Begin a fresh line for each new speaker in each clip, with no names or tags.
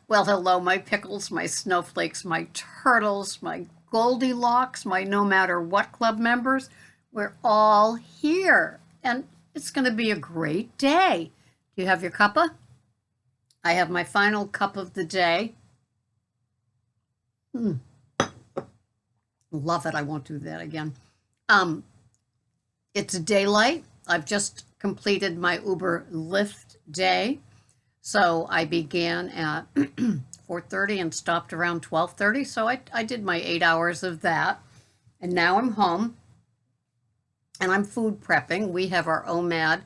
Well, hello, my pickles, my snowflakes, my turtles, my Goldilocks, my no matter what club members. We're all here, and it's going to be a great day. Do you have your cuppa? I have my final cup of the day. Love it. I won't do that again. It's daylight. I've just completed my Uber Lyft day. So I began at 4:30 and stopped around 12:30. So I did my 8 hours of that. And now I'm home and I'm food prepping. We have our OMAD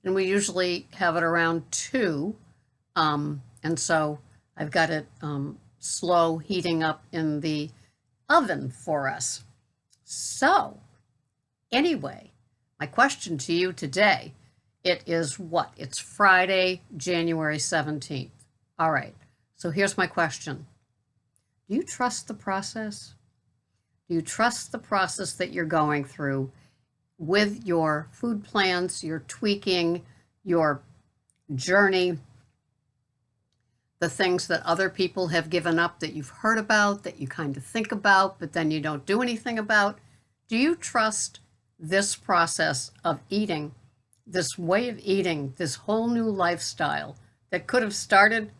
and we usually have it around 2. And so I've got it slow heating up in the oven for us. So anyway, my question to you today, it is what? It's Friday, January 17th. All right. So here's my question. Do you trust the process? Do you trust the process that you're going through with your food plans, your tweaking, your journey, the things that other people have given up that you've heard about, that you kind of think about, but then you don't do anything about? Do you trust this process of eating, this way of eating, this whole new lifestyle that could have started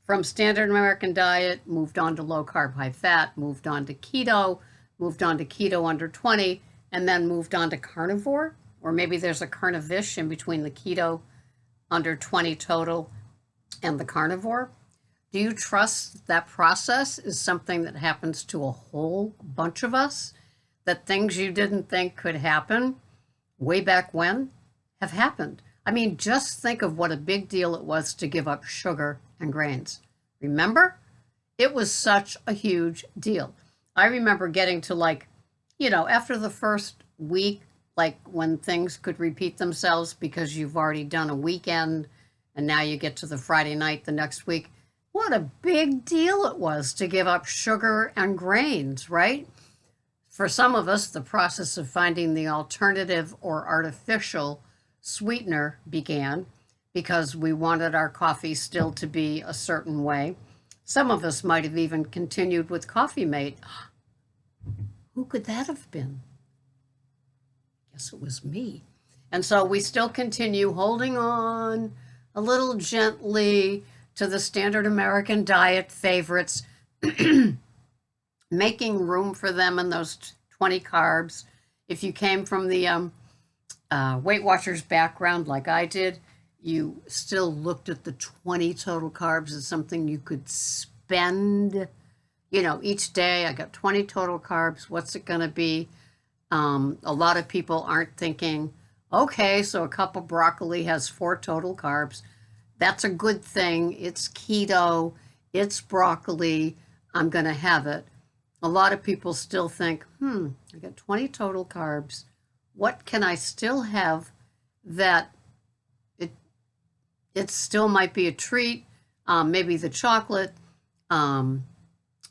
from standard American diet, moved on to low carb, high fat, moved on to keto under 20, and then moved on to carnivore? Or maybe there's a carnivish in between the keto under 20 total and the carnivore. Do you trust that process is something that happens to a whole bunch of us? That things you didn't think could happen way back when have happened? I mean, just think of what a big deal it was to give up sugar and grains. Remember? It was such a huge deal. I remember getting to after the first week, like when things could repeat themselves because you've already done a weekend and now you get to the Friday night the next week. What a big deal it was to give up sugar and grains, right? For some of us, the process of finding the alternative or artificial sweetener began because we wanted our coffee still to be a certain way. Some of us might have even continued with Coffee Mate. Who could that have been? Guess it was me. And so we still continue holding on a little gently to the standard American diet favorites, making room for them in those 20 carbs. If you came from the Weight Watchers background like I did, you still looked at the 20 total carbs as something you could spend, each day. I got 20 total carbs. What's it going to be? A lot of people aren't thinking, okay, so a cup of broccoli has 4 total carbs. That's a good thing. It's keto. It's broccoli. I'm going to have it. A lot of people still think, I got 20 total carbs. What can I still have that it still might be a treat? Maybe the chocolate,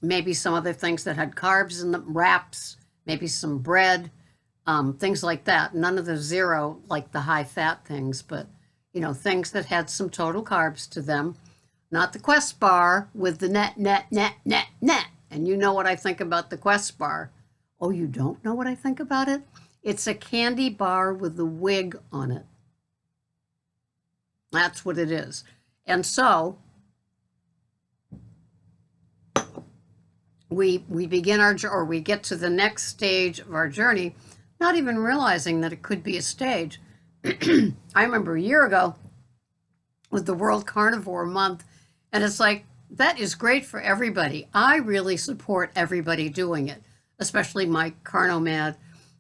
maybe some other things that had carbs in the wraps, maybe some bread, things like that. None of the zero, like the high fat things, but things that had some total carbs to them. Not the Quest bar with the net. And you know what I think about the Quest bar. Oh, you don't know what I think about it? It's a candy bar with the wig on it. That's what it is. And so we begin we get to the next stage of our journey, not even realizing that it could be a stage. I remember a year ago with the World Carnivore Month, and it's like, that is great for everybody. I really support everybody doing it, especially my Carnomad.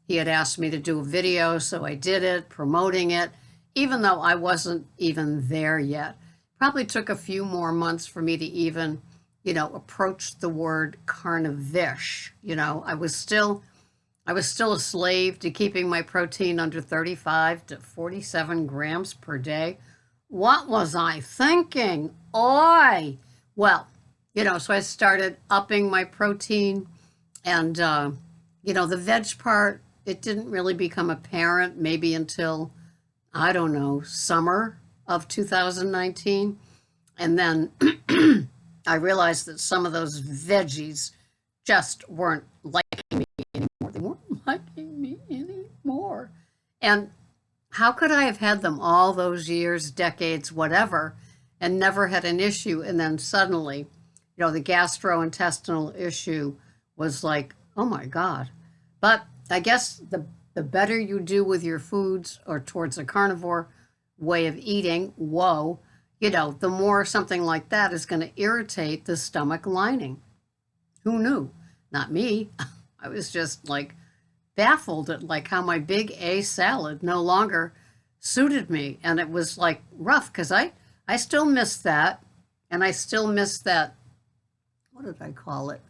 He had asked me to do a video, so I did it, promoting it, even though I wasn't even there yet. Probably took a few more months for me to even, approach the word carnivish. I was still a slave to keeping my protein under 35 to 47 grams per day. What was I thinking? Oi! Well, so I started upping my protein and, the veg part, it didn't really become apparent maybe until, I don't know, summer of 2019. And then I realized that some of those veggies just weren't liking me anymore. They weren't liking me anymore. And how could I have had them all those years, decades, whatever, and never had an issue? And then suddenly, the gastrointestinal issue was like, oh my God. But I guess the better you do with your foods or towards a carnivore way of eating, the more something like that is going to irritate the stomach lining. Who knew? Not me. I was just like baffled at like how my big A salad no longer suited me. And it was like rough because I still miss that. And I still miss that, what did I call it?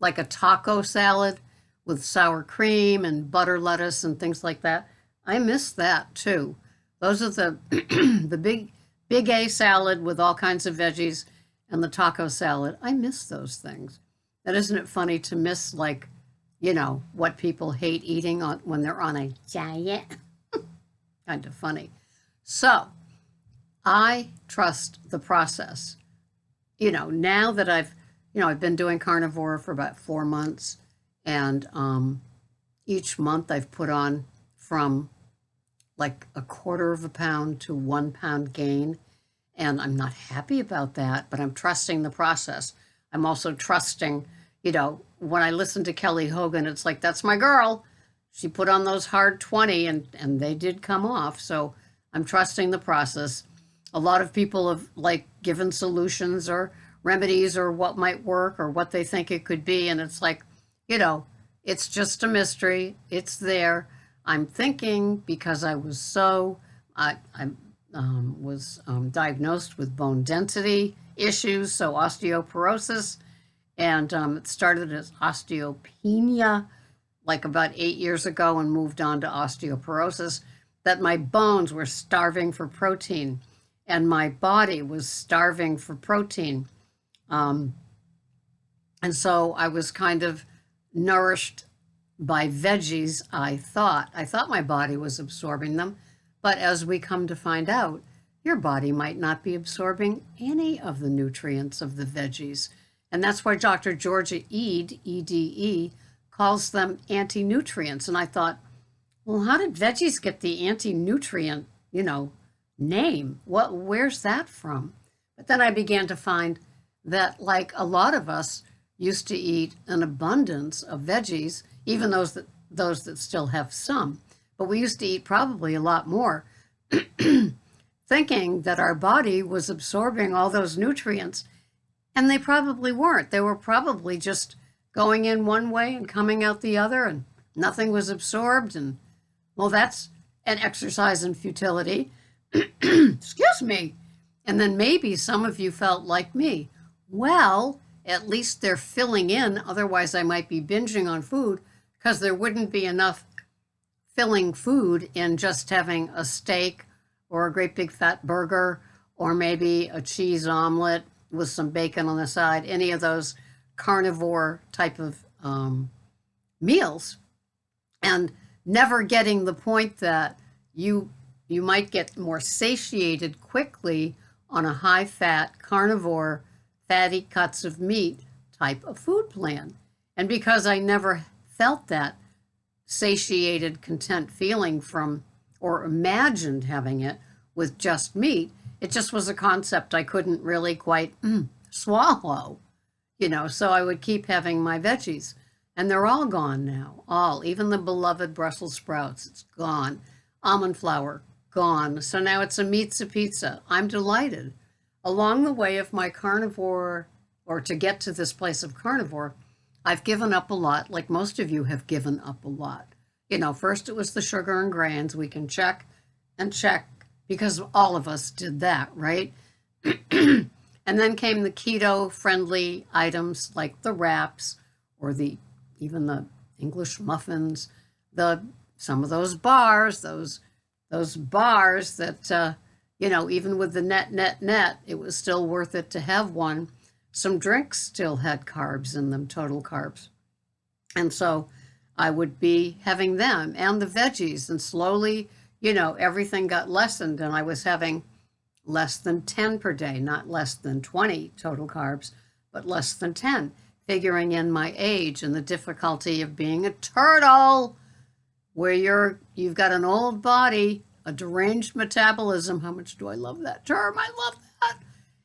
Like a taco salad with sour cream and butter lettuce and things like that. I miss that too. Those are the the big A salad with all kinds of veggies and the taco salad. I miss those things. That isn't it funny to miss like, what people hate eating when they're on a diet? Kind of funny. So I trust the process. Now that I've been doing carnivore for about 4 months, and each month I've put on from like a quarter of a pound to 1 pound gain. And I'm not happy about that, but I'm trusting the process. I'm also trusting, when I listen to Kelly Hogan, it's like, that's my girl. She put on those hard 20 and they did come off. So I'm trusting the process. A lot of people have like given solutions or remedies or what might work or what they think it could be. And it's like, it's just a mystery. It's there. I'm thinking because I was I was diagnosed with bone density issues, so osteoporosis, and it started as osteopenia like about 8 years ago and moved on to osteoporosis, that my bones were starving for protein and my body was starving for protein. And so I was kind of nourished by veggies, I thought. I thought my body was absorbing them, but as we come to find out, your body might not be absorbing any of the nutrients of the veggies. And that's why Dr. Georgia Ede, EDE, calls them anti-nutrients. And I thought, well, how did veggies get the anti-nutrient, name? Where's that from? But then I began to find that, like a lot of us used to eat an abundance of veggies, even those that still have some, but we used to eat probably a lot more, thinking that our body was absorbing all those nutrients, and they probably weren't. They were probably just going in one way and coming out the other, and nothing was absorbed. And well, that's an exercise in futility. Excuse me. And then maybe some of you felt like me. Well, at least they're filling in. Otherwise, I might be binging on food because there wouldn't be enough filling food in just having a steak or a great big fat burger or maybe a cheese omelet with some bacon on the side, any of those carnivore type of meals, and never getting the point that you might get more satiated quickly on a high-fat carnivore fatty cuts of meat type of food plan. And because I never felt that satiated, content feeling from, or imagined having it with just meat, it just was a concept I couldn't really quite swallow, so I would keep having my veggies. And they're all gone now, even the beloved Brussels sprouts, it's gone. Almond flour, gone. So now it's a pizza. I'm delighted. Along the way of my carnivore, or to get to this place of carnivore, I've given up a lot, like most of you have given up a lot. First it was the sugar and grains. We can check and check because all of us did that, right? And then came the keto-friendly items like the wraps or even the English muffins, some of those bars, those bars that, even with the net, it was still worth it to have one. Some drinks still had carbs in them, total carbs. And so I would be having them and the veggies, and slowly, everything got lessened, and I was having less than 10 per day, not less than 20 total carbs. but less than 10, figuring in my age and the difficulty of being a turtle, where you've got an old body, a deranged metabolism. How much do I love that term? I love that.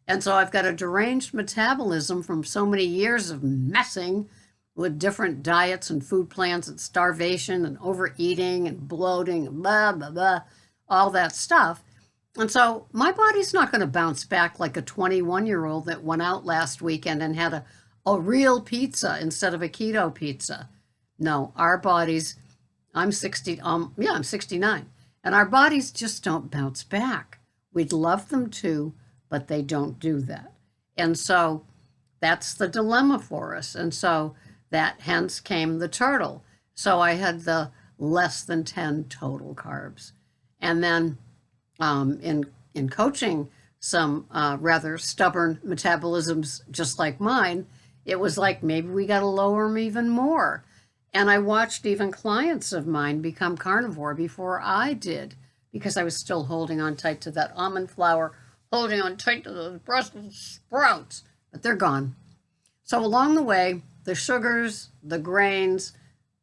And so I've got a deranged metabolism from so many years of messing with different diets and food plans and starvation and overeating and bloating and blah, blah, blah, all that stuff. And so my body's not going to bounce back like a 21-year-old that went out last weekend and had a real pizza instead of a keto pizza. No, our bodies, I'm 69. And our bodies just don't bounce back. We'd love them to, but they don't do that. And so that's the dilemma for us. And so that hence came the turtle. So I had the less than 10 total carbs. And then in coaching some rather stubborn metabolisms just like mine, it was like maybe we got to lower them even more. And I watched even clients of mine become carnivore before I did, because I was still holding on tight to that almond flour, holding on tight to those Brussels sprouts, but they're gone. So along the way, the sugars, the grains,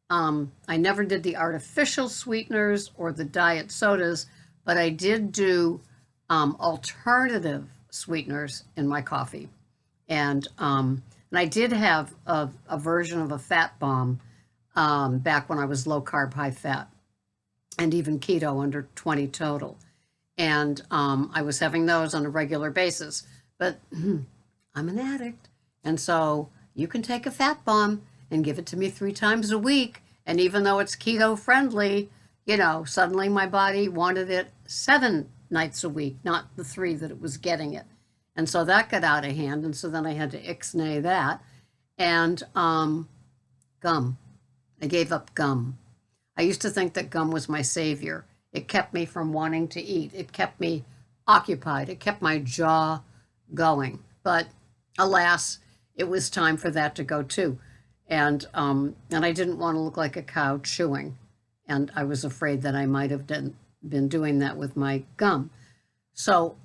I never did the artificial sweeteners or the diet sodas, but I did do alternative sweeteners in my coffee. And I did have a version of a fat bomb back when I was low carb, high fat, and even keto under 20 total. And I was having those on a regular basis. But I'm an addict. And so you can take a fat bomb and give it to me 3 times a week. And even though it's keto friendly, suddenly my body wanted it 7 nights a week, not the 3 that it was getting it. And so that got out of hand. And so then I had to ixnay that. And gum. I gave up gum. I used to think that gum was my savior. It kept me from wanting to eat. It kept me occupied. It kept my jaw going. But alas, it was time for that to go too. And I didn't want to look like a cow chewing. And I was afraid that I might have been doing that with my gum. So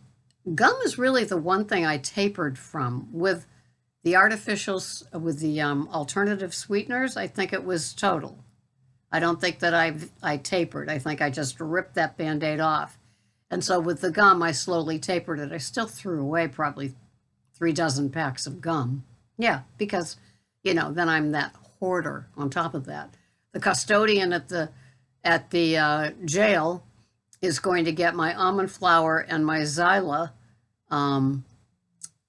gum is really the one thing I tapered from. With the artificials, with the alternative sweeteners, I think it was total. I don't think that I tapered. I think I just ripped that Band-Aid off. And so with the gum, I slowly tapered it. I still threw away probably 3 dozen packs of gum. Yeah, because, then I'm that hoarder on top of that. The custodian at the jail is going to get my almond flour and my Zyla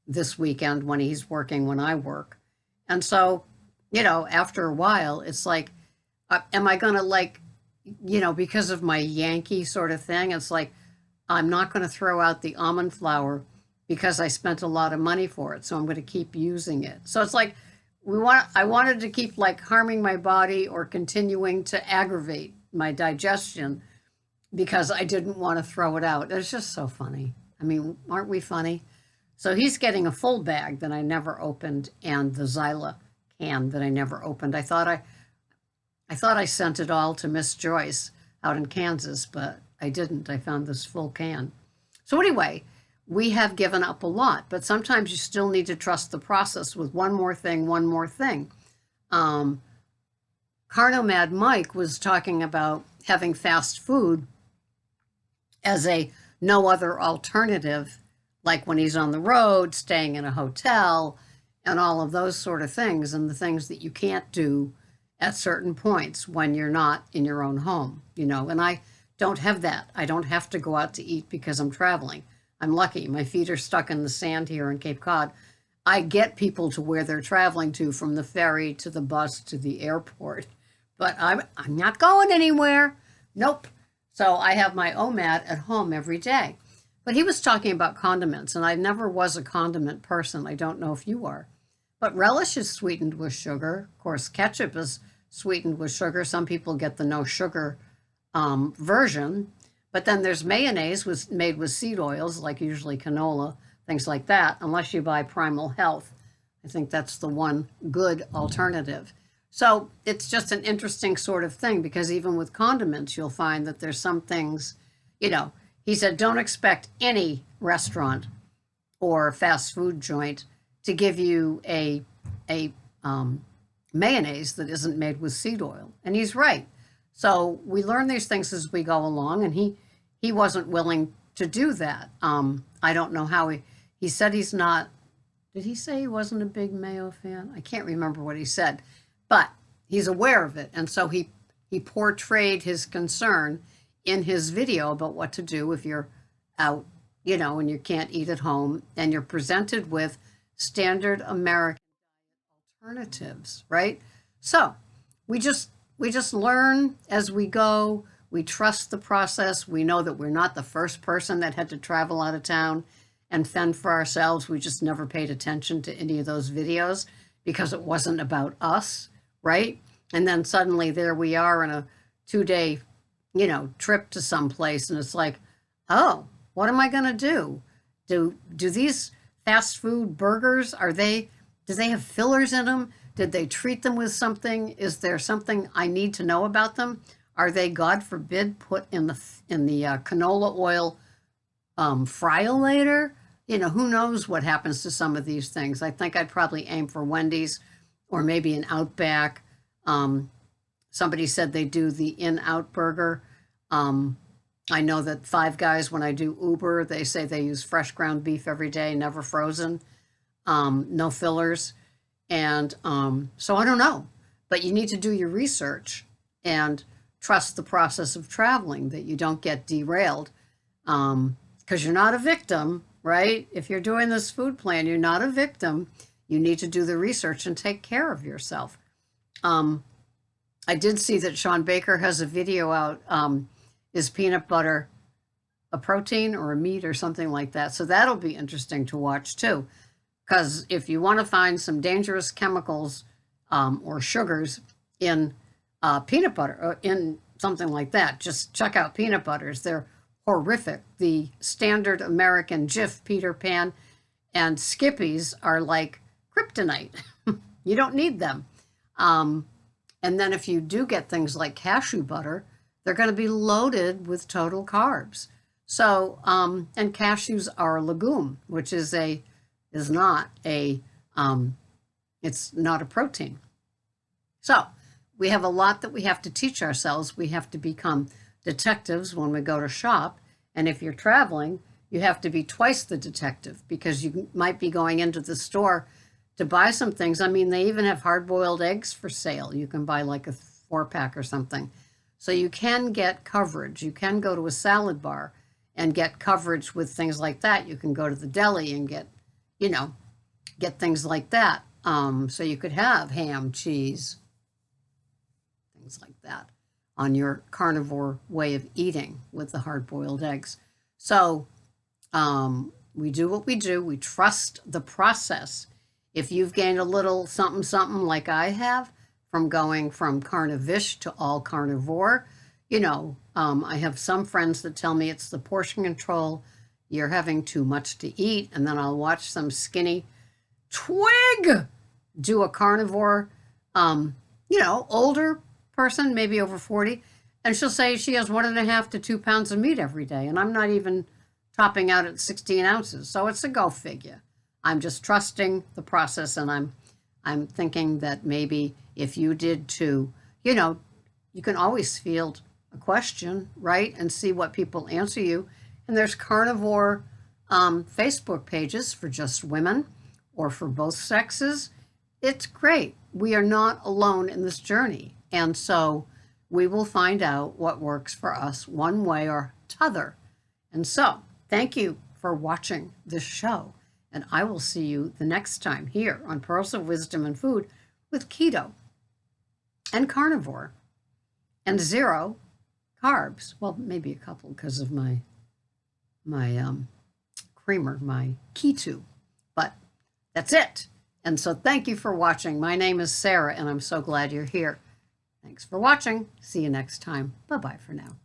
this weekend when he's working when I work. And so, after a while, it's like, am I going to because of my Yankee sort of thing, it's like, I'm not going to throw out the almond flour because I spent a lot of money for it. So I'm going to keep using it. So it's like, I wanted to keep harming my body or continuing to aggravate my digestion because I didn't want to throw it out. It's just so funny. I mean, aren't we funny? So he's getting a full bag that I never opened and the Zyla can that I never opened. I thought I sent it all to Miss Joyce out in Kansas, but I didn't. I found this full can. So anyway, we have given up a lot, but sometimes you still need to trust the process with one more thing. Carnomad Mike was talking about having fast food as a no other alternative, like when he's on the road, staying in a hotel, and all of those sort of things, and the things that you can't do at certain points when you're not in your own home, and I don't have that. I don't have to go out to eat because I'm traveling. I'm lucky. My feet are stuck in the sand here in Cape Cod. I get people to where they're traveling to, from the ferry to the bus to the airport, but I'm not going anywhere. Nope. So I have my OMAD at home every day. But he was talking about condiments, and I never was a condiment person. I don't know if you are. But relish is sweetened with sugar. Of course, ketchup is sweetened with sugar. Some people get the no sugar version. But then there's mayonnaise made with seed oils, like usually canola, things like that, unless you buy Primal Health. I think that's the one good alternative. So it's just an interesting sort of thing, because even with condiments, you'll find that there's some things, he said, don't expect any restaurant or fast food joint to give you a mayonnaise that isn't made with seed oil. And he's right. So we learn these things as we go along, and he wasn't willing to do that. I don't know how he said he's not. Did he say he wasn't a big mayo fan? I can't remember what he said, but he's aware of it, and so he portrayed his concern in his video about what to do if you're out, and you can't eat at home, and you're presented with standard American alternatives, right? So we just learn as we go. We trust the process. We know that we're not the first person that had to travel out of town and fend for ourselves. We just never paid attention to any of those videos because it wasn't about us, right? And then suddenly there we are in a 2-day, trip to someplace, and it's like, oh, what am I going to do? Do these fast food burgers, do they have fillers in them? Did they treat them with something? Is there something I need to know about them? Are they, God forbid, put in the canola oil fry-o-later? Who knows what happens to some of these things. I think I'd probably aim for Wendy's or maybe an Outback. Somebody said they do the In-Out burger. I know that Five Guys, when I do Uber, they say they use fresh ground beef every day, never frozen, no fillers. And so I don't know, but you need to do your research and trust the process of traveling, that you don't get derailed, because you're not a victim, right? If you're doing this food plan, you're not a victim. You need to do the research and take care of yourself. I did see that Sean Baker has a video out. Is peanut butter a protein or a meat or something like that? So that'll be interesting to watch too. Because if you want to find some dangerous chemicals or sugars in peanut butter, or in something like that, just check out peanut butters. They're horrific. The standard American Jif, Peter Pan, and Skippy's are like kryptonite. You don't need them. And then if you do get things like cashew butter, they're going to be loaded with total carbs. So, and cashews are a legume, which is not a protein. So we have a lot that we have to teach ourselves. We have to become detectives when we go to shop. And if you're traveling, you have to be twice the detective, because you might be going into the store to buy some things. I mean, they even have hard-boiled eggs for sale. You can buy like a 4-pack or something. So you can get coverage. You can go to a salad bar and get coverage with things like that. You can go to the deli and get things like that. So you could have ham, cheese, things like that on your carnivore way of eating with the hard-boiled eggs. So we do what we do. We trust the process. If you've gained a little something like I have from going from carnivish to all carnivore, I have some friends that tell me it's the portion control. You're having too much to eat. And then I'll watch some skinny twig do a carnivore, older person, maybe over 40. And she'll say she has 1.5 to 2 pounds of meat every day. And I'm not even topping out at 16 ounces. So it's a go figure. I'm just trusting the process, and I'm thinking that maybe if you did too, you can always field a question, right, and see what people answer you. And there's carnivore Facebook pages for just women or for both sexes. It's great. We are not alone in this journey. And so we will find out what works for us one way or t'other. And so thank you for watching this show. And I will see you the next time here on Pearls of Wisdom and Food with keto and carnivore and 0 carbs. Well, maybe a couple because of my creamer, my keto. But that's it. And so thank you for watching. My name is Sarah, and I'm so glad you're here. Thanks for watching. See you next time. Bye-bye for now.